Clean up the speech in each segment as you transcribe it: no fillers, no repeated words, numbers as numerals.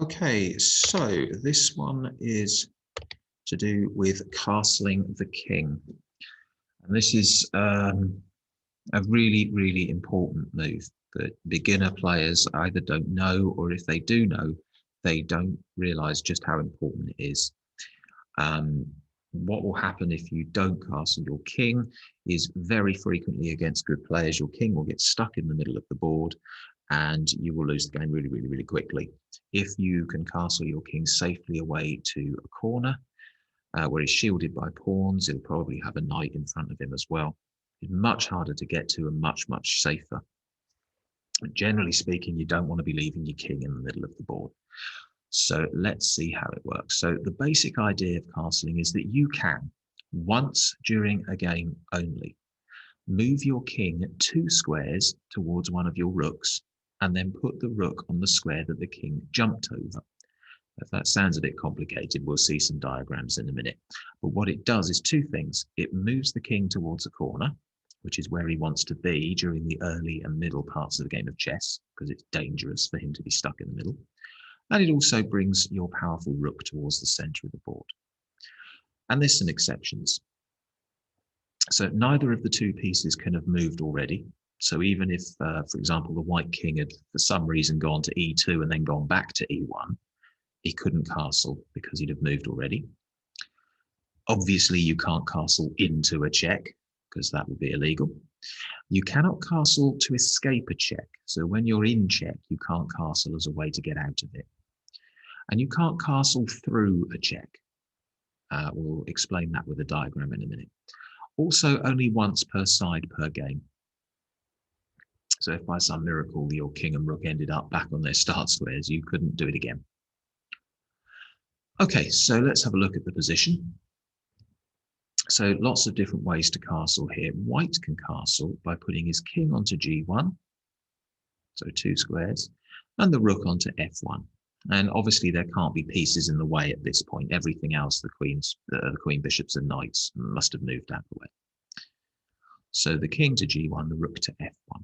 Okay, so this one is to do with castling the king. And this is a really, really important move that beginner players either don't know, or if they do know, they don't realize just how important it is. Um, what will happen if you don't castle your king is very frequently against good players, your king will get stuck in the middle of the board and you will lose the game really, really, really quickly. If you can castle your king safely away to a corner where he's shielded by pawns, he'll probably have a knight in front of him as well. It's much harder to get to and much, much safer. Generally speaking, you don't want to be leaving your king in the middle of the board. So let's see how it works. So the basic idea of castling is that you can, once during a game only, move your king 2 squares towards one of your rooks and then put the rook on the square that the king jumped over. If that sounds a bit complicated, we'll see some diagrams in a minute. But what it does is 2 things. It moves the king towards a corner, which is where he wants to be during the early and middle parts of the game of chess, because it's dangerous for him to be stuck in the middle. And it also brings your powerful rook towards the center of the board. And there's some exceptions. So neither of the 2 pieces can have moved already. So even if, for example, the white king had for some reason gone to e2 and then gone back to e1, he couldn't castle because he'd have moved already. Obviously, you can't castle into a check because that would be illegal. You cannot castle to escape a check. So when you're in check, you can't castle as a way to get out of it. And you can't castle through a check. We'll explain that with a diagram in a minute. Also, only once per side per game. So if by some miracle your king and rook ended up back on their start squares, you couldn't do it again. Okay, so let's have a look at the position. So lots of different ways to castle here. White can castle by putting his king onto g1, so 2 squares, and the rook onto f1. And obviously there can't be pieces in the way at this point. Everything else, the queen, bishops, and knights must have moved out of the way. So the king to g1, the rook to f1.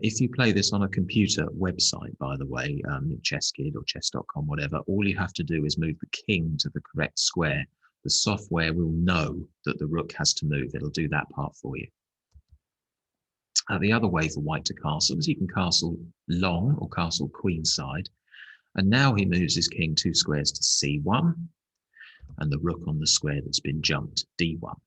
If you play this on a computer website, by the way, ChessKid or chess.com, whatever, all you have to do is move the king to the correct square. The software will know that the rook has to move. It'll do that part for you. The other way for white to castle is he can castle long or castle queenside. And now he moves his king 2 squares to c1 and the rook on the square that's been jumped, d1.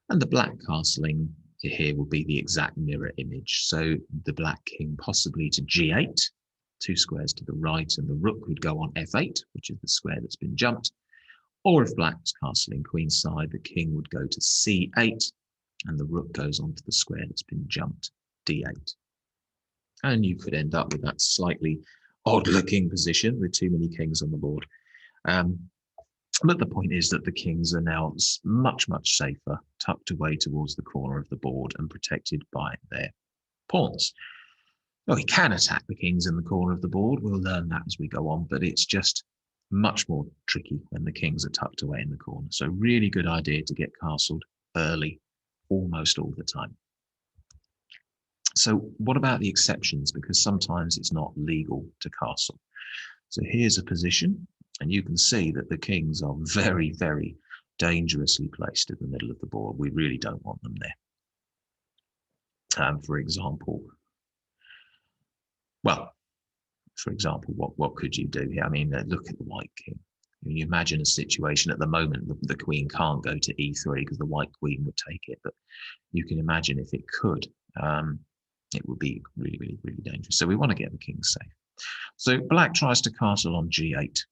And the black castling here will be the exact mirror image. So the black king possibly to g8, 2 squares to the right, and the rook would go on f8, which is the square that's been jumped. Or if black's castling queenside, the king would go to c8, and the rook goes onto the square that's been jumped, d8. And you could end up with that slightly odd-looking position with too many kings on the board. But the point is that the kings are now much, much safer, tucked away towards the corner of the board and protected by their pawns. Well, he can attack the kings in the corner of the board. We'll learn that as we go on, but it's just much more tricky when the kings are tucked away in the corner. So really good idea to get castled early, almost all the time. So what about the exceptions? Because sometimes it's not legal to castle. So here's a position, and you can see that the kings are very, very dangerously placed in the middle of the board. We really don't want them there. For example, what could you do here? I mean, look at the white king. You imagine a situation at the moment, the queen can't go to e3 because the white queen would take it, but you can imagine if it could, it would be really, really, really dangerous. So we want to get the king safe. So black tries to castle on g8.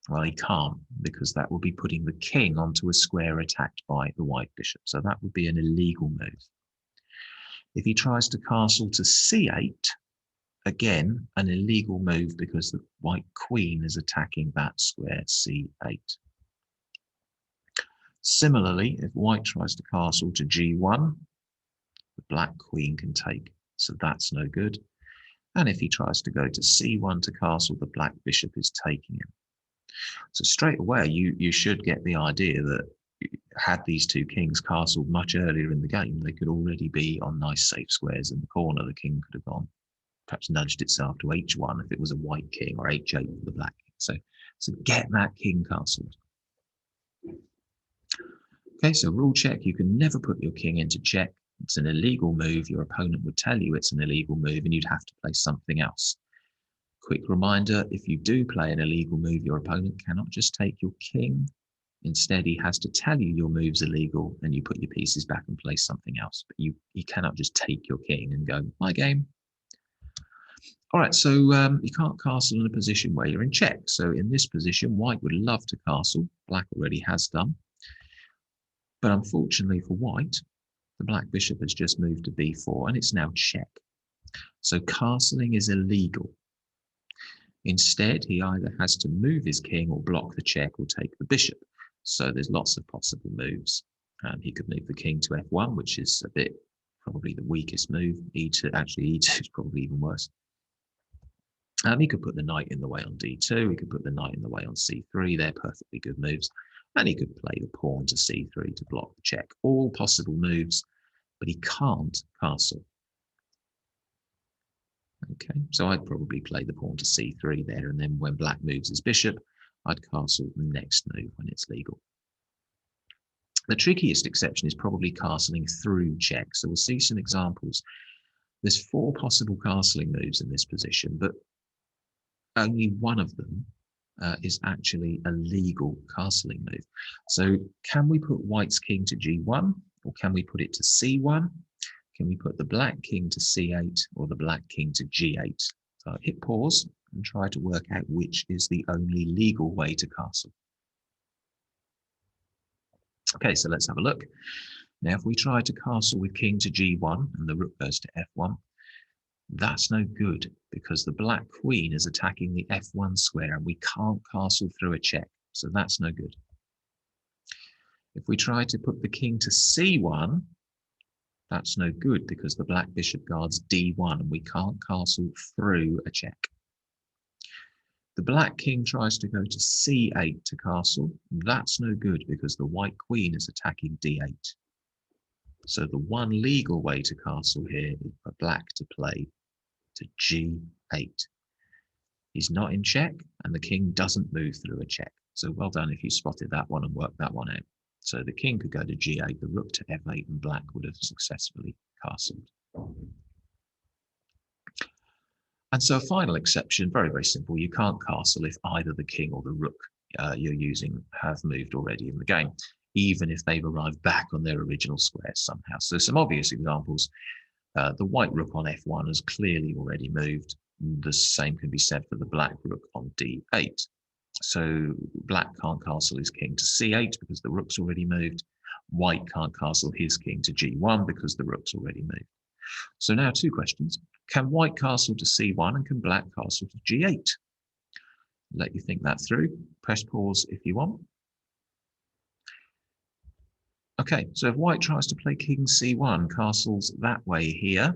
Well, he can't, because that would be putting the king onto a square attacked by the white bishop. So that would be an illegal move. If he tries to castle to c8, again, an illegal move because the white queen is attacking that square c8. Similarly, if white tries to castle to g1, the black queen can take, so that's no good. And if he tries to go to c1 to castle, the black bishop is taking him. So straight away, you should get the idea that had these 2 kings castled much earlier in the game, they could already be on nice safe squares in the corner. The king could have gone perhaps nudged itself to h1 if it was a white king, or h8 for the black king. So get that king castled. Okay, so rule check, you can never put your king into check. It's an illegal move. Your opponent would tell you it's an illegal move and you'd have to play something else. Quick reminder, if you do play an illegal move, your opponent cannot just take your king. Instead, he has to tell you your move's illegal and you put your pieces back and play something else. But he cannot just take your king and go, my game. All right, so you can't castle in a position where you're in check. So in this position, white would love to castle. Black already has done. But unfortunately for white, the black bishop has just moved to b4 and it's now check. So castling is illegal. Instead, he either has to move his king or block the check or take the bishop. So there's lots of possible moves. He could move the king to f1, which is a bit probably the weakest move. E2, actually e2 is probably even worse. He could put the knight in the way on d2. He could put the knight in the way on c3. They're perfectly good moves. And he could play the pawn to c3 to block the check. All possible moves, but he can't castle. Okay, so I'd probably play the pawn to c3 there, and then when black moves his bishop, I'd castle the next move when it's legal. The trickiest exception is probably castling through check. So we'll see some examples. There's 4 possible castling moves in this position, but only one of them is actually a legal castling move. So can we put white's king to g1, or can we put it to c1? Can we put the black king to c8 or the black king to g8? So hit pause and try to work out which is the only legal way to castle. Okay, so let's have a look. Now, if we try to castle with king to g1 and the rook goes to f1, that's no good because the black queen is attacking the f1 square and we can't castle through a check. So that's no good. If we try to put the king to c1, that's no good because the black bishop guards d1 and we can't castle through a check. The black king tries to go to c8 to castle. That's no good because the white queen is attacking d8. So the one legal way to castle here is for black to play to g8. He's not in check and the king doesn't move through a check. So well done if you spotted that one and worked that one out. So the king could go to g8, the rook to f8, and black would have successfully castled. And so a final exception, very, very simple. You can't castle if either the king or the rook you're using have moved already in the game, even if they've arrived back on their original squares somehow. So some obvious examples. The white rook on f1 has clearly already moved. The same can be said for the black rook on d8. So black can't castle his king to c8 because the rook's already moved. White can't castle his king to g1 because the rook's already moved. So now 2 questions. Can white castle to c1 and can black castle to g8? Let you think that through. Press pause if you want. Okay, so if white tries to play king c1, castles that way here,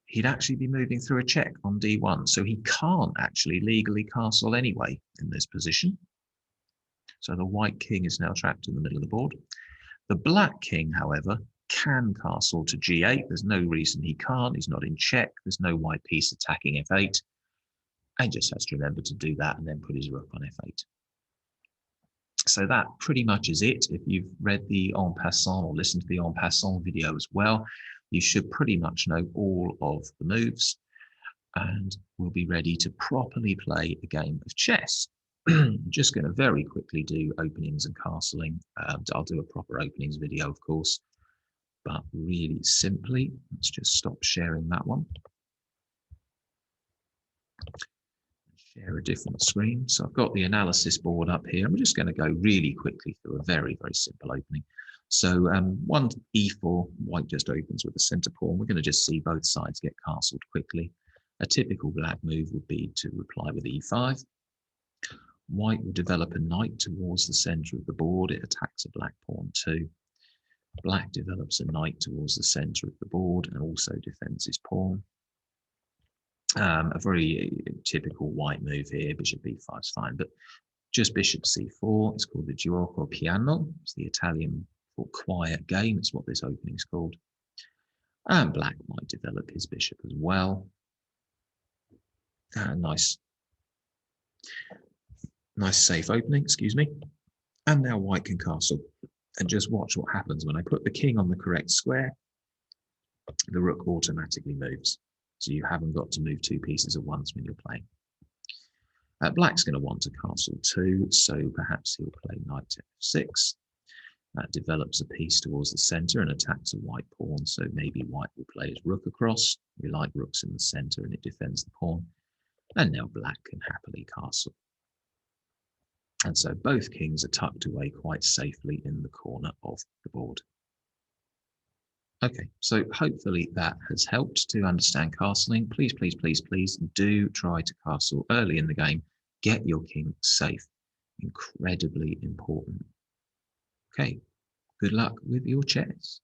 he'd actually be moving through a check on d1. So he can't actually legally castle anyway in this position. So the white king is now trapped in the middle of the board. The black king, however, can castle to g8. There's no reason he can't. He's not in check. There's no white piece attacking f8. And just has to remember to do that and then put his rook on f8. So that pretty much is it. If you've read the En Passant or listened to the En Passant video as well, you should pretty much know all of the moves and will be ready to properly play a game of chess. Just going to very quickly do openings and castling. I'll do a proper openings video, of course, but really simply, let's just stop sharing that one. Share a different screen. So I've got the analysis board up here. I'm just going to go really quickly through a very, very simple opening. So 1 e4, white just opens with the center pawn. We're going to just see both sides get castled quickly. A typical black move would be to reply with e5. White will develop a knight towards the center of the board. It attacks a black pawn too. Black develops a knight towards the center of the board and also defends his pawn. A very typical white move here, bishop b5 is fine, but just bishop c4, it's called the gioco piano. It's the Italian for quiet game, it's what this opening is called. And black might develop his bishop as well. Nice safe opening, excuse me. And now white can castle. And just watch what happens when I put the king on the correct square. The rook automatically moves. So you haven't got to move two pieces at once when you're playing. Black's going to want to castle too, so perhaps he'll play knight to f6. That develops a piece towards the center and attacks a white pawn, so maybe white will play his rook across. We like rooks in the center and it defends the pawn. And now black can happily castle. And so both kings are tucked away quite safely in the corner of the board. Okay, so hopefully that has helped to understand castling. Please, please, please, please do try to castle early in the game. Get your king safe. Incredibly important. Okay, good luck with your chess.